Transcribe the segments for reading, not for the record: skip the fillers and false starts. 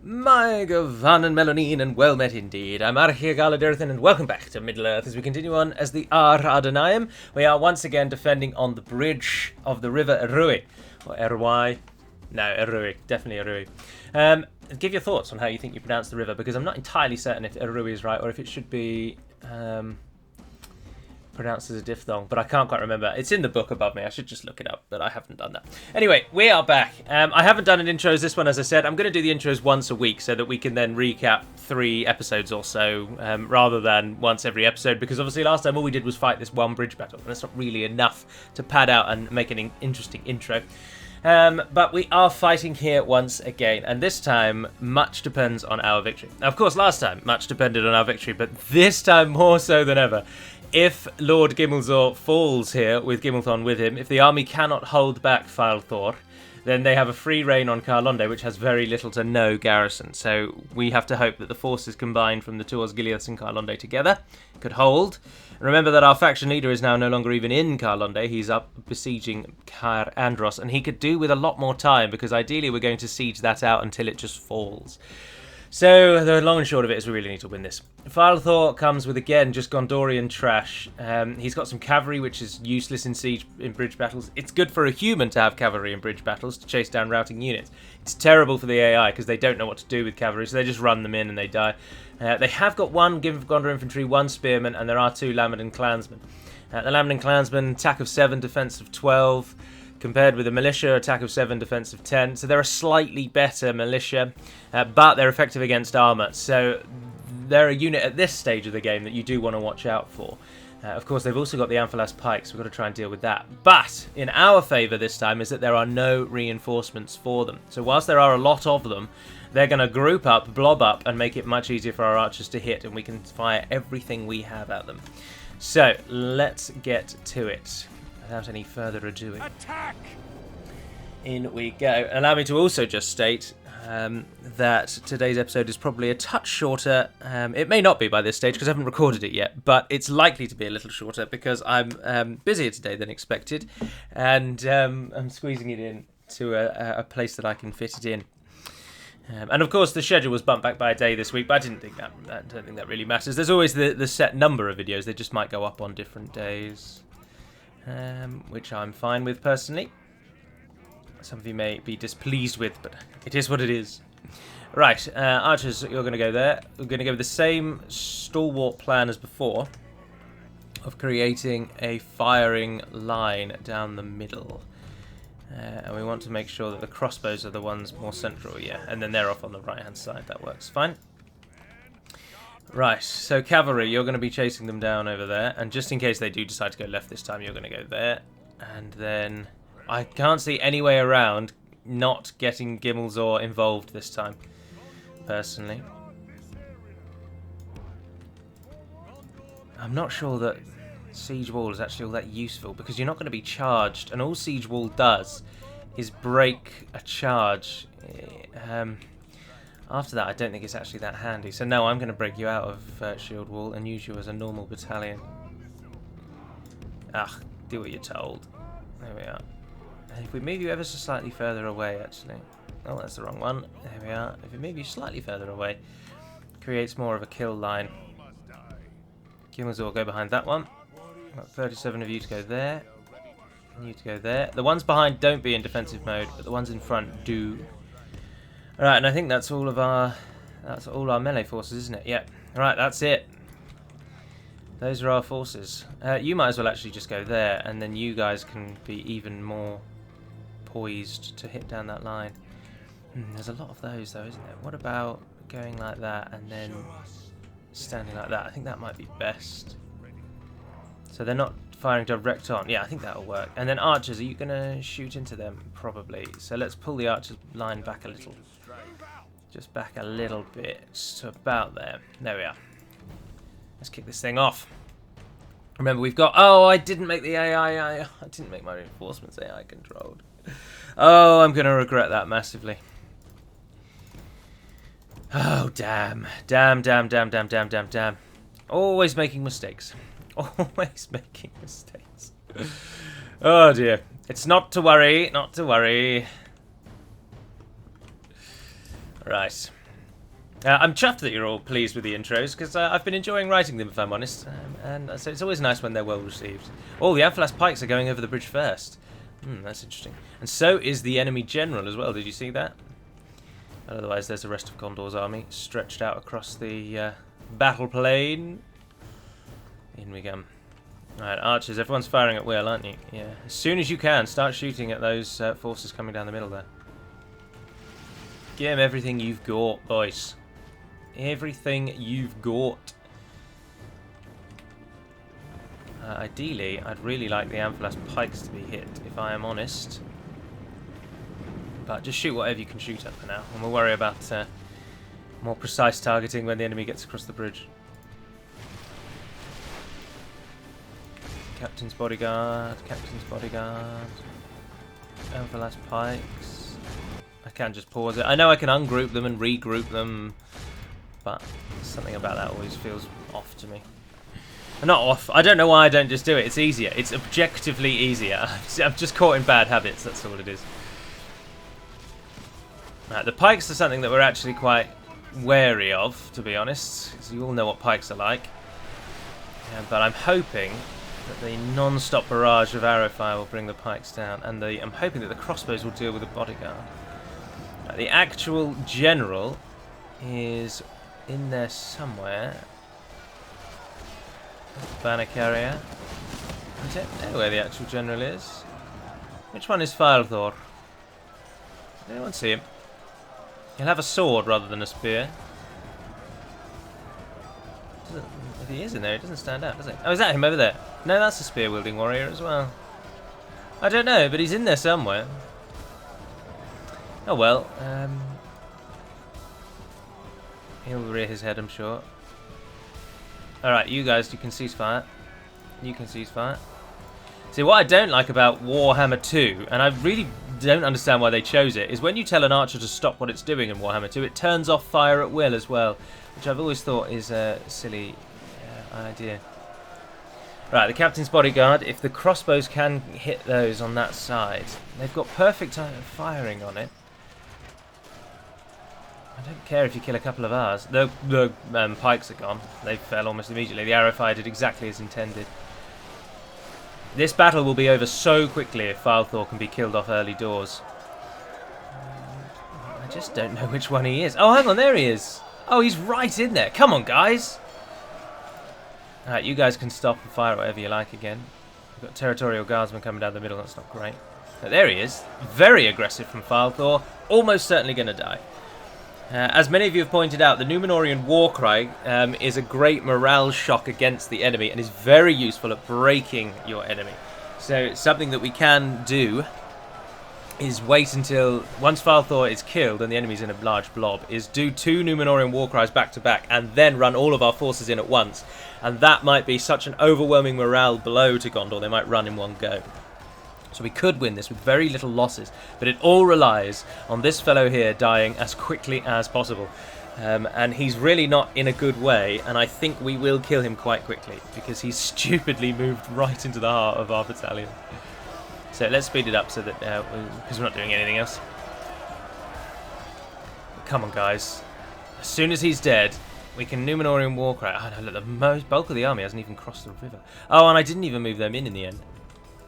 My Gavan and Melanine, and well met indeed. I'm Adrian, and welcome back to Middle-earth as we continue on as the Ar-Adûnâim. We are once again defending on the bridge of the river Erui. Or Erui. No, Erui. Definitely Erui. Give your thoughts on how you think you pronounce the river, because I'm not entirely certain if Erui is right or if it should be pronounced as a diphthong, but I can't quite remember. It's in the book above me. I should just look it up, but I haven't done that. Anyway, we are back. I haven't done an intros this one, as I said. I'm going to do the intros once a week so that we can then recap 3 episodes or so, rather than once every episode, because obviously last time all we did was fight this one bridge battle, and it's not really enough to pad out and make an interesting intro. But we are fighting here once again, and this time much depends on our victory. Now, of course, last time much depended on our victory, but this time more so than ever. If Lord Gimmelzor falls here with Gimmelthon with him, if the army cannot hold back Falthor, then they have a free reign on Carlonde, which has very little to no garrison. So we have to hope that the forces combined from the two Osgiliaths and Carlonde together could hold. Remember that our faction leader is now no longer even in Carlonde. He's up besieging Caer Andros, and he could do with a lot more time, because ideally we're going to siege that out until it just falls. So the long and short of it is we really need to win this. Falthor comes with, again, just Gondorian trash. He's got some cavalry, which is useless in siege in bridge battles. It's good for a human to have cavalry in bridge battles to chase down routing units. It's terrible for the AI because they don't know what to do with cavalry, so they just run them in and they die. They have got 1 Gondor infantry, 1 spearman, and there are 2 Lamedon clansmen. The Lamedon clansmen, attack of 7, defense of 12. Compared with the militia, attack of 7, defense of 10. So they're a slightly better militia, but they're effective against armour. So they're a unit at this stage of the game that you do want to watch out for. Of course, they've also got the Amphalas pikes. We've got to try and deal with that. But in our favour this time is that there are no reinforcements for them. So whilst there are a lot of them, they're going to group up, blob up, and make it much easier for our archers to hit, and we can fire everything we have at them. So let's get to it. Without any further ado, attack! In we go. Allow me to also just state that today's episode is probably a touch shorter. It may not be by this stage because I haven't recorded it yet, but it's likely to be a little shorter because I'm busier today than expected, and I'm squeezing it in to a place that I can fit it in. And of course, the schedule was bumped back by a day this week, but I don't think that really matters. There's always the set number of videos; they just might go up on different days. Which I'm fine with personally. Some of you may be displeased with, but it is what it is. Right, archers, you're going to go there. We're going to go with the same stalwart plan as before of creating a firing line down the middle. And we want to make sure that the crossbows are the ones more central, yeah. And then they're off on the right-hand side. That works fine. Right, so cavalry, you're going to be chasing them down over there, and just in case they do decide to go left this time, you're going to go there, and then I can't see any way around not getting Gimmelzor involved this time, personally. I'm not sure that Siege Wall is actually all that useful, because you're not going to be charged, and all Siege Wall does is break a charge. After that, I don't think it's actually that handy. So no, I'm going to break you out of Shield Wall and use you as a normal battalion. Do what you're told. There we are. And if we move you ever so slightly further away, actually. Oh, that's the wrong one. There we are. If we move you slightly further away, creates more of a kill line. Gimmelzor, go behind that one. Got 37 of you to go there. And you to go there. The ones behind don't be in defensive mode, but the ones in front do. Alright, and I think that's all our melee forces, isn't it? Yep. Alright, that's it. Those are our forces. You might as well actually just go there, and then you guys can be even more poised to hit down that line. There's a lot of those, though, isn't there? What about going like that, and then standing like that? I think that might be best. So they're not firing direct on. Yeah, I think that'll work. And then archers, are you going to shoot into them? Probably. So let's pull the archers line back a little. Just back a little bit to about there. There we are. Let's kick this thing off. Remember, we've got... Oh, I didn't make the AI... I didn't make my reinforcements AI controlled. Oh, I'm going to regret that massively. Oh, damn. Damn. Always making mistakes. Always making mistakes. Oh, dear. It's not to worry. Not to worry. Right. I'm chuffed that you're all pleased with the intros, because I've been enjoying writing them, if I'm honest. And so it's always nice when they're well received. Oh, the Amphalas pikes are going over the bridge first. That's interesting. And so is the enemy general as well. Did you see that? Otherwise, there's the rest of Gondor's army stretched out across the battle plain. In we go. Alright, archers, everyone's firing at will, aren't you? Yeah. As soon as you can, start shooting at those forces coming down the middle there. Give them everything you've got, boys. Everything you've got. Ideally, I'd really like the Amphalas pikes to be hit, if I am honest. But just shoot whatever you can shoot at for now, and we'll worry about more precise targeting when the enemy gets across the bridge. Captain's bodyguard, Captain's bodyguard. Amphalas pikes. I can just pause it. I know I can ungroup them and regroup them, but something about that always feels off to me. Not off. I don't know why I don't just do it. It's easier. It's objectively easier. I'm just caught in bad habits. That's all it is. Right, the pikes are something that we're actually quite wary of, to be honest, because you all know what pikes are like. But I'm hoping that the non-stop barrage of arrow fire will bring the pikes down, and I'm hoping that the crossbows will deal with the bodyguard. Right, the actual general is in there somewhere. Banner carrier. I don't know where the actual general is. Which one is Falthor? Does anyone see him? He'll have a sword rather than a spear. If he is in there, he doesn't stand out, does he? Oh, is that him over there? No, that's a spear-wielding warrior as well. I don't know, but he's in there somewhere. Oh well. He'll rear his head, I'm sure. Alright, you guys, you can cease fire. You can cease fire. See, what I don't like about Warhammer 2, and I really don't understand why they chose it, is when you tell an archer to stop what it's doing in Warhammer 2, it turns off fire at will as well, which I've always thought is a silly idea. Right, the Captain's bodyguard, if the crossbows can hit those on that side, they've got perfect firing on it. I don't care if you kill a couple of ours. The pikes are gone. They fell almost immediately. The arrow fire did exactly as intended. This battle will be over so quickly if Falthor can be killed off early doors. I just don't know which one he is. Oh, hang on, there he is. Oh, he's right in there. Come on, guys. Alright, you guys can stop and fire whatever you like again. We've got territorial guardsmen coming down the middle. That's not great. But there he is. Very aggressive from Falthor. Almost certainly going to die. As many of you have pointed out, the Númenórean Warcry is a great morale shock against the enemy and is very useful at breaking your enemy. So something that we can do is wait until, once Falthor is killed and the enemy's in a large blob, is do 2 Númenórean Warcries back to back and then run all of our forces in at once. And that might be such an overwhelming morale blow to Gondor, they might run in one go. So we could win this with very little losses, but it all relies on this fellow here dying as quickly as possible. And he's really not in a good way, and I think we will kill him quite quickly, because he's stupidly moved right into the heart of our battalion. So let's speed it up so that, because we're not doing anything else. Come on, guys. As soon as he's dead, we can Númenórean Warcry. Oh no, look, the bulk of the army hasn't even crossed the river. Oh, and I didn't even move them in the end.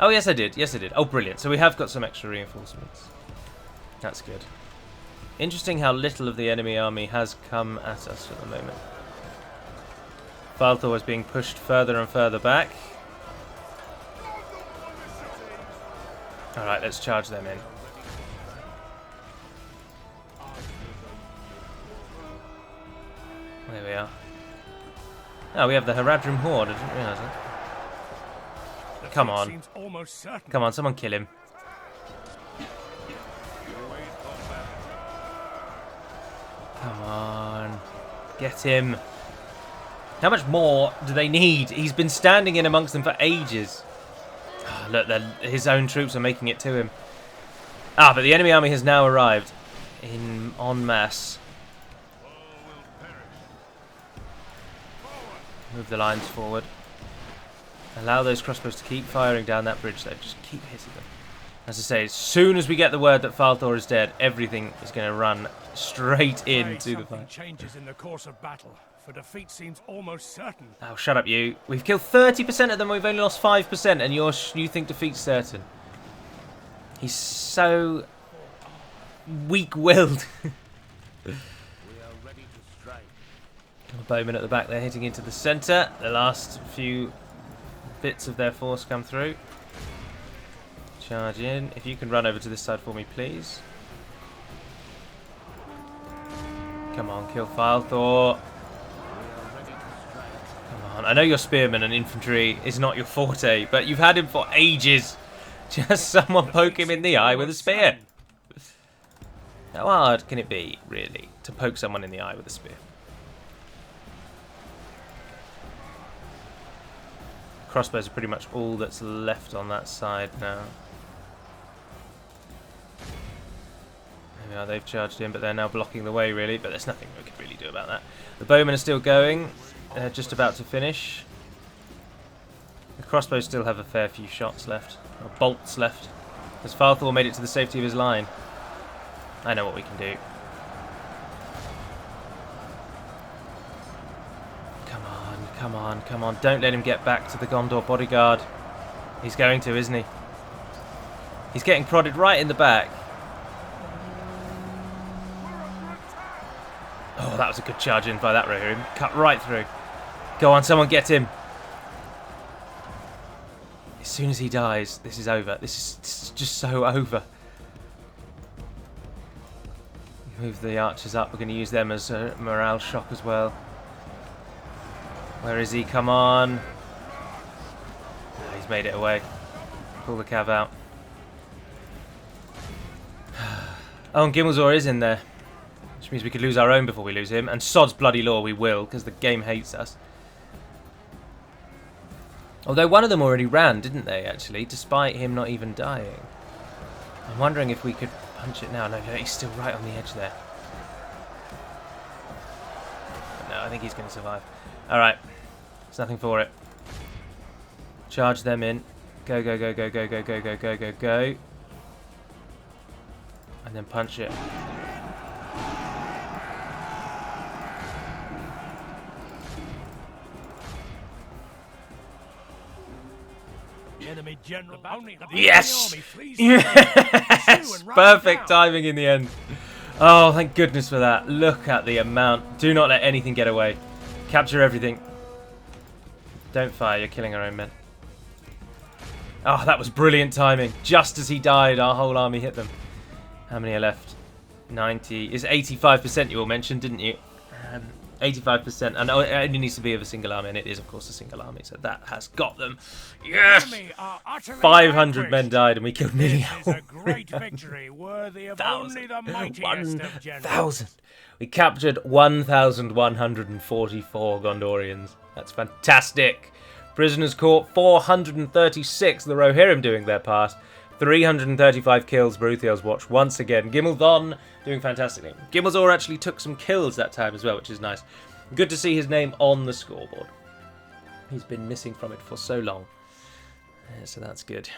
Oh, yes, I did. Yes, I did. Oh, brilliant. So we have got some extra reinforcements. That's good. Interesting how little of the enemy army has come at us at the moment. Falthor is being pushed further and further back. Alright, let's charge them in. There we are. Oh, we have the Ar-Adûnâim horde. I didn't realise that. Come on. Come on, someone kill him. Come on. Get him. How much more do they need? He's been standing in amongst them for ages. Oh, look, his own troops are making it to him. Ah, but the enemy army has now arrived en masse. Move the lines forward. Allow those crossbows to keep firing down that bridge, though. Just keep hitting them. As I say, as soon as we get the word that Falthor is dead, everything is going to run straight into the fight. Changes in the course of battle, for defeat seems almost certain. Oh, shut up, you. We've killed 30% of them, we've only lost 5%, and you think defeat's certain. He's so weak-willed. Bowmen at the back, they're hitting into the centre. The last few bits of their force come through. Charge in. If you can run over to this side for me, please. Come on, kill Thor. Come on. I know your spearmen and infantry is not your forte, but you've had him for ages. Just someone poke him in the eye with a spear. How hard can it be, really, to poke someone in the eye with a spear? Crossbows are pretty much all that's left on that side now. There we are, they've charged in, but they're now blocking the way, really. But there's nothing we can really do about that. The bowmen are still going. They're just about to finish. The crossbows still have a fair few shots left. Or bolts left. As Thor made it to the safety of his line. I know what we can do. Come on, come on. Don't let him get back to the Gondor bodyguard. He's going to, isn't he? He's getting prodded right in the back. Oh, that was a good charge in by that Rohirrim. Cut right through. Go on, someone get him. As soon as he dies, this is over. This is just so over. Move the archers up. We're going to use them as a morale shock as well. Where is he? Come on. Oh, he's made it away. Pull the cav out. Oh, and Gimmelzor is in there. Which means we could lose our own before we lose him. And sod's bloody law we will, because the game hates us. Although one of them already ran, didn't they, actually? Despite him not even dying. I'm wondering if we could punch it now. No, he's still right on the edge there. But no, I think he's going to survive. Alright. There's nothing for it. Charge them in. Go, go, go, go, go, go, go, go, go, go, go. And then punch it. Enemy general. Yes! Yes! Perfect timing in the end. Oh, thank goodness for that. Look at the amount. Do not let anything get away. Capture everything. Don't fire, you're killing our own men. Oh, that was brilliant timing. Just as he died, our whole army hit them. How many are left? 90. It's 85% you all mentioned, didn't you? 85%. And it only needs to be of a single army, and it is, of course, a single army. So that has got them. Yes! 500 men died, and we killed nearly 1,000. We captured 1,144 Gondorians. That's fantastic. Prisoners caught 436. The Rohirrim doing their part. 335 kills. Baruthiel's watch once again. Gimmelthon doing fantastically. Gimmelzor actually took some kills that time as well, which is nice. Good to see his name on the scoreboard. He's been missing from it for so long. So that's good.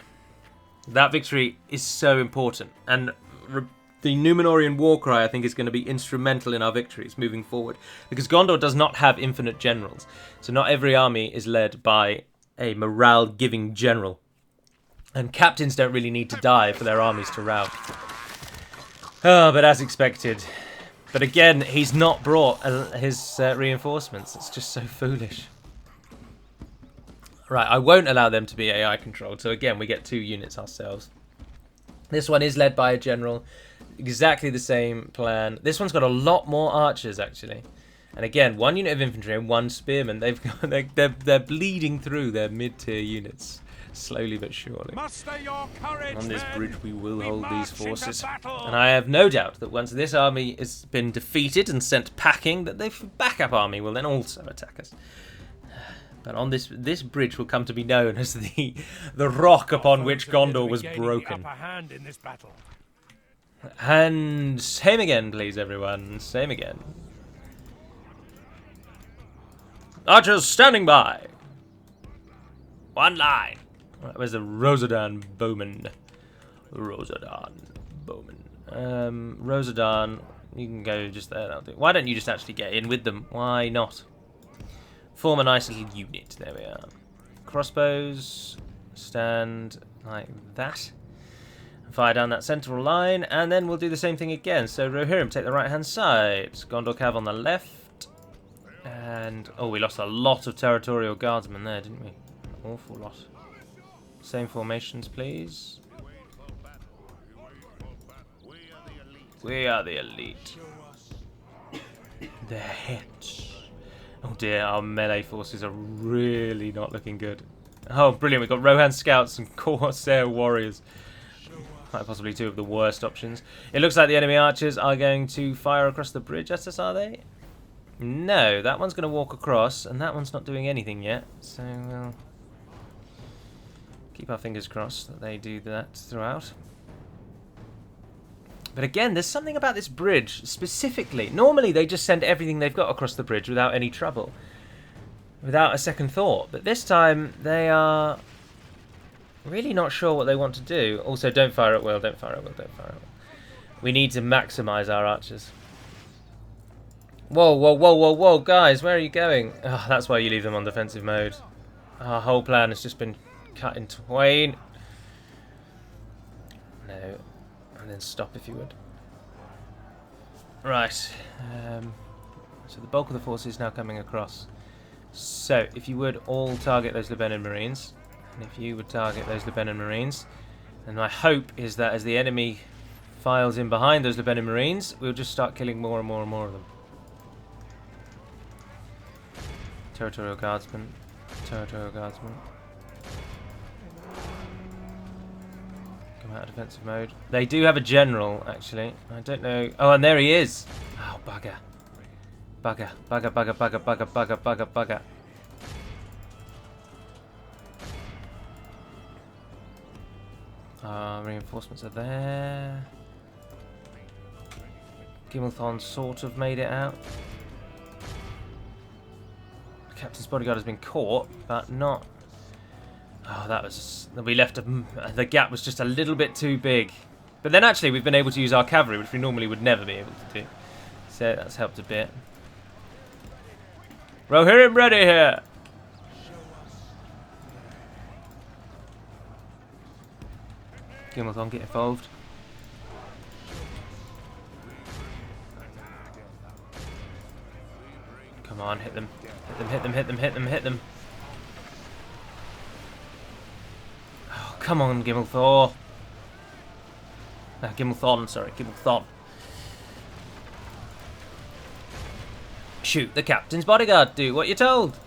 That victory is so important. And the Númenórean Warcry, I think, is going to be instrumental in our victories moving forward. Because Gondor does not have infinite generals. So not every army is led by a morale-giving general. And captains don't really need to die for their armies to rout. Oh, but as expected. But again, he's not brought his reinforcements. It's just so foolish. Right, I won't allow them to be AI controlled. So again, we get 2 units ourselves. This one is led by a general. Exactly the same plan. This one's got a lot more archers, actually. And again, 1 unit of infantry and 1 spearman. They've got, they're bleeding through their mid-tier units. Slowly but surely. On this bridge we will hold these forces. And I have no doubt that once this army has been defeated and sent packing, that their backup army will then also attack us. But on this bridge will come to be known as the rock upon which Gondor was broken. And same again, please, everyone. Same again. Archers standing by. 1 line. Where's the Rosadan bowman? Rosadan bowman. Rosadan, You can go just there, that'll do. Why don't you just actually get in with them? Why not? Form a nice little unit. There we are. Crossbows. Stand like that. Fire down that central line, and then we'll do the same thing again. So Rohirrim, take the right-hand side. Gondor Cav on the left. And, oh, we lost a lot of territorial guardsmen there, didn't we? An awful lot. Same formations, please. We are the elite. Their heads. Oh dear, our melee forces are really not looking good. Oh, brilliant. We've got Rohan Scouts and Corsair Warriors. Quite possibly two of the worst options. It looks like the enemy archers are going to fire across the bridge at us, are they? No, that one's going to walk across, and that one's not doing anything yet. So we'll keep our fingers crossed that they do that throughout. But again, there's something about this bridge, specifically. Normally, they just send everything they've got across the bridge without any trouble. Without a second thought. But this time, they are really not sure what they want to do. Also, don't fire at will, don't fire at will, don't fire at will. We need to maximise our archers. Whoa, whoa, whoa, whoa, whoa, guys, where are you going? Oh, that's why you leave them on defensive mode. Our whole plan has just been cut in twain. No. And then stop if you would. Right. So the bulk of the force is now coming across. So, if you would all target those Lebanon Marines. And if you would target those Lebanon Marines. And my hope is that as the enemy files in behind those Lebanon Marines, we'll just start killing more and more and more of them. Territorial Guardsmen. Territorial Guardsmen. Come out of defensive mode. They do have a general, actually. I don't know. Oh, and there he is. Oh, bugger. Bugger. Bugger, bugger, bugger, bugger, bugger, bugger, bugger. Reinforcements are there. Gimmelthorn sort of made it out. The Captain's bodyguard has been caught, but not... Oh, that was... We left... The gap was just a little bit too big. But then actually we've been able to use our cavalry, which we normally would never be able to do. So that's helped a bit. Rohirrim ready here! Gimmelthorn, get involved. Come on, hit them. Hit them, hit them, hit them, hit them, hit them. Oh, come on, Gimmelthor. Gimmelthorn, sorry, Gimmelthorn. Shoot the Captain's bodyguard, do what you're told.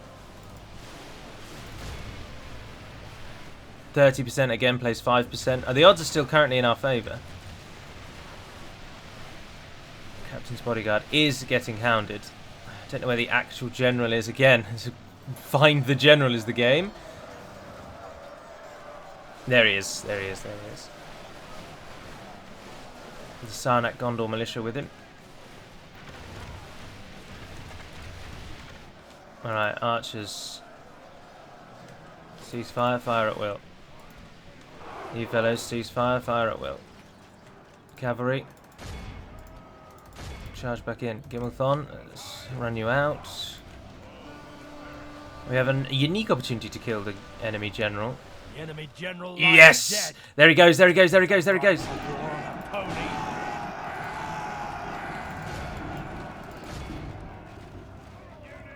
30% again, plays 5%. The odds are still currently in our favour. Captain's bodyguard is getting hounded. I don't know where the actual general is again. Find the general is the game. There he is, there he is, there he is. The Sarnak Gondor militia with him. Alright, archers. Cease fire, fire at will. You fellows, cease fire, fire at will. Cavalry. Charge back in. Gimmelthorn, let's run you out. We have a unique opportunity to kill the enemy general. The enemy general yes! dead. There he goes, there he goes, there he goes, there he goes.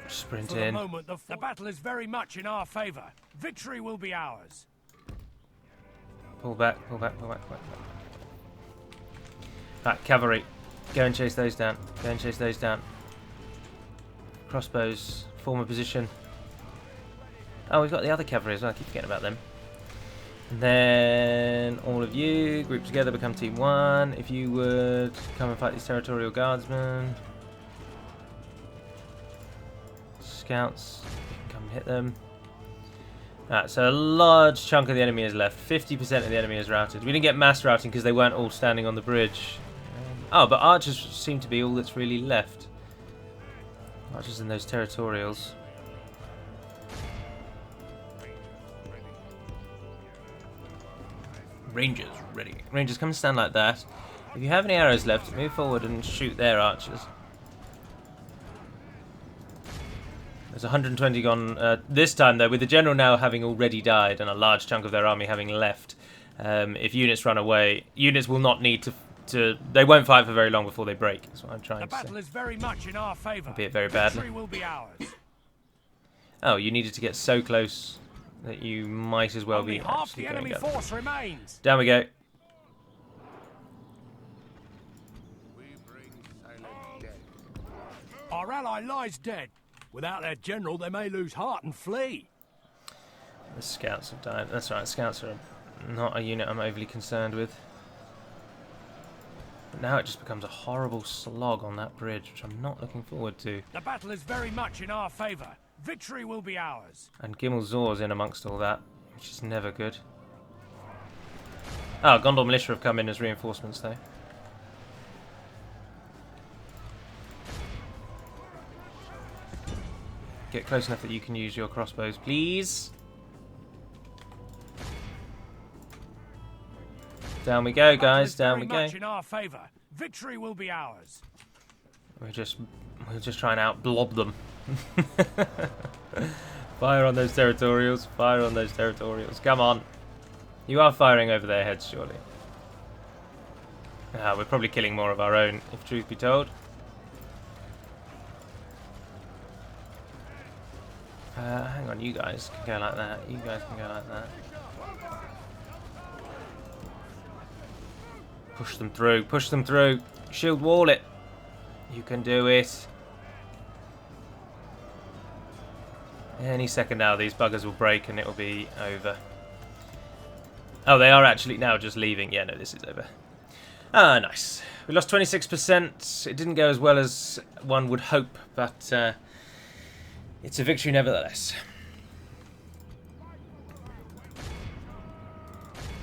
Sprint For the in. moment, the battle is very much in our favour. Victory will be ours. Pull back, pull back, pull back, pull back. Right, cavalry. Go and chase those down. Go and chase those down. Crossbows, form a position. Oh, we've got the other cavalry as well. I keep forgetting about them. And then all of you group together, become team 1. If you would come and fight these territorial guardsmen. Scouts, you can come and hit them. Alright, so a large chunk of the enemy is left. 50% of the enemy is routed. We didn't get mass routing because they weren't all standing on the bridge. Oh, but archers seem to be all that's really left. Archers and those territorials. Rangers, ready. Rangers, come and stand like that. If you have any arrows left, move forward and shoot their archers. There's 120 gone this time, though, with the general now having already died and a large chunk of their army having left. If units run away, units will not need to. They won't fight for very long before they break. That's what I'm trying to say. The battle is very much in our favor. Albeit very badly. Victory will be ours. Oh, you needed to get so close that you might as well Only be half actually the going enemy up. force remains. Down we go. Our ally lies dead. Without their general, they may lose heart and flee. The scouts have died. That's right, scouts are not a unit I'm overly concerned with. But now it just becomes a horrible slog on that bridge, which I'm not looking forward to. The battle is very much in our favor. Victory will be ours. And Gimel Zor's in amongst all that, which is never good. Oh, Gondor Militia have come in as reinforcements, though. Get close enough that you can use your crossbows, please. Down we go, guys. Down we go. Very much in our favor. Victory will be ours. We'll just try and out-blob them. Fire on those territorials. Fire on those territorials. Come on. You are firing over their heads, surely. We're probably killing more of our own, if truth be told. Hang on, you guys can go like that. You guys can go like that. Push them through. Push them through. Shield wall it. You can do it. Any second now, these buggers will break and it will be over. Oh, they are actually now just leaving. Yeah, no, this is over. Ah, nice. We lost 26%. It didn't go as well as one would hope, but it's a victory nevertheless.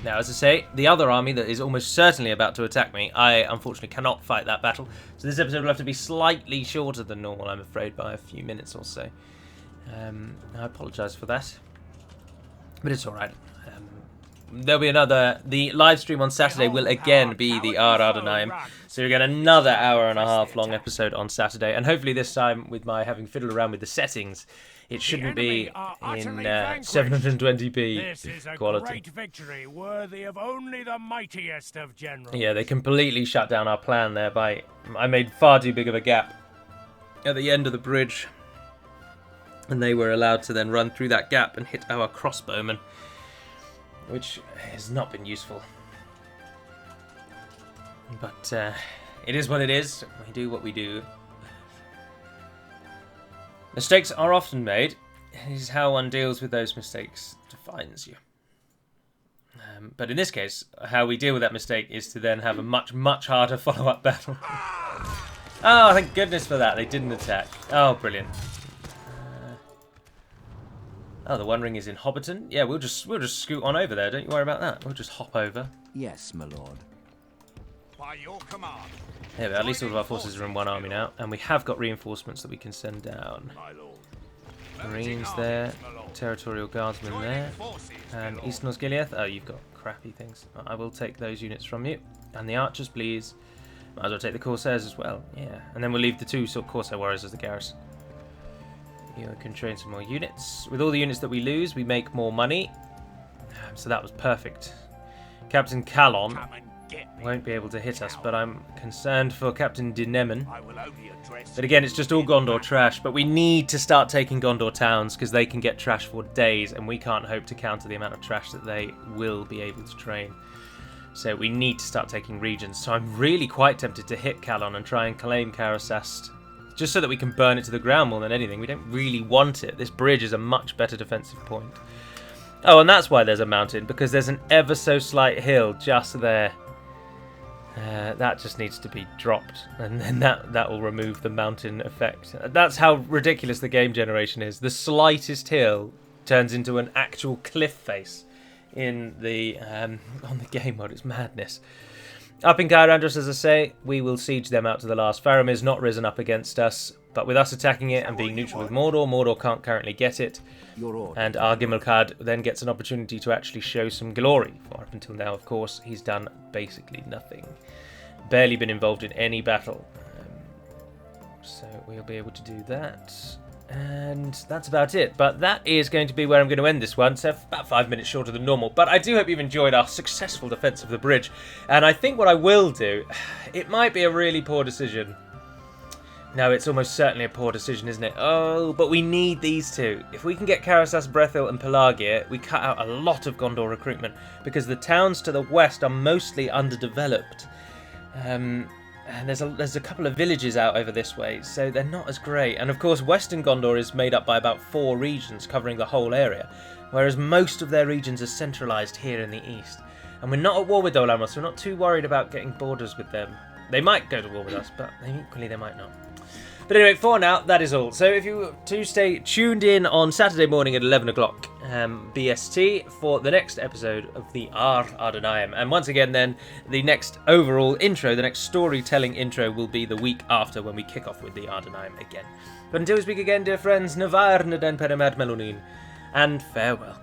Now, as I say, the other army that is almost certainly about to attack me, I unfortunately cannot fight that battle. So this episode will have to be slightly shorter than normal, I'm afraid, by a few minutes or so. I apologise for that. But it's alright. There'll be another... The live stream on Saturday will again be the Ar-Adûnâim. So you'll get another hour and a half long episode on Saturday. And hopefully this time, with my having fiddled around with the settings, it shouldn't be in 720p This is a quality. great victory, worthy of only the mightiest of generals. Yeah, they completely shut down our plan there by... I made far too big of a gap at the end of the bridge. And they were allowed to then run through that gap and hit our crossbowmen, which has not been useful. But it is what it is. We do what we do. Mistakes are often made. It is how one deals with those mistakes defines you. But in this case, how we deal with that mistake is to then have a much, much harder follow-up battle. Oh, thank goodness for that. They didn't attack. Oh, brilliant. Oh, the One Ring is in Hobbiton. Yeah, we'll just scoot on over there. Don't you worry about that. We'll just hop over. Yes, my lord. By your command. Yeah, but at least all of our forces are in one army now, and we have got reinforcements that we can send down. My lord. Marines there, Territorial Guardsmen there, and East Osgiliath. Oh, you've got crappy things. I will take those units from you. And the archers, please. Might as well take the Corsairs as well. Yeah, and then we'll leave the two sort of Corsair warriors as the garrison. You can train some more units. With all the units that we lose, we make more money. So that was perfect. Captain Calon won't be able to hit us, but I'm concerned for Captain Dinemen. But again, it's just all Gondor trash. But we need to start taking Gondor towns, because they can get trash for days, and we can't hope to counter the amount of trash that they will be able to train. So we need to start taking regions. So I'm really quite tempted to hit Calon and try and claim Karasast, just so that we can burn it to the ground more than anything. We don't really want it. This bridge is a much better defensive point. Oh, and that's why there's a mountain, because there's an ever so slight hill just there. That just needs to be dropped, and then that will remove the mountain effect. That's how ridiculous the game generation is. The slightest hill turns into an actual cliff face in the on the game mode. It's madness. Up in Caerandros, as I say, we will siege them out to the last. Faramir's not risen up against us, but with us attacking it and being neutral with Mordor, Mordor can't currently get it. And Ar-Gimmelkad then gets an opportunity to actually show some glory. For up until now, of course, he's done basically nothing. barely been involved in any battle. So we'll be able to do that. And that's about it. But that is going to be where I'm going to end this one. So about 5 minutes shorter than normal. But I do hope you've enjoyed our successful defense of the bridge. And I think what I will do, it might be a really poor decision. No, it's almost certainly a poor decision, isn't it? Oh, but we need these two. If we can get Karasas, Brethil and Pelagia, we cut out a lot of Gondor recruitment. Because the towns to the west are mostly underdeveloped. And there's a couple of villages out over this way, so they're not as great. And of course, Western Gondor is made up by about 4 regions covering the whole area, whereas most of their regions are centralised here in the east. And we're not at war with Dol Amroth, so we're not too worried about getting borders with them. They might go to war with us, but equally they might not. But anyway, for now, that is all. So if you were to stay tuned in on Saturday morning at 11 o'clock BST for the next episode of the Ar-Adûnâim. And once again then, the next overall intro, the next storytelling intro will be the week after when we kick off with the Ar-Adûnâim again. But until we speak again, dear friends, Navar Naden Peremed Melonin, and farewell.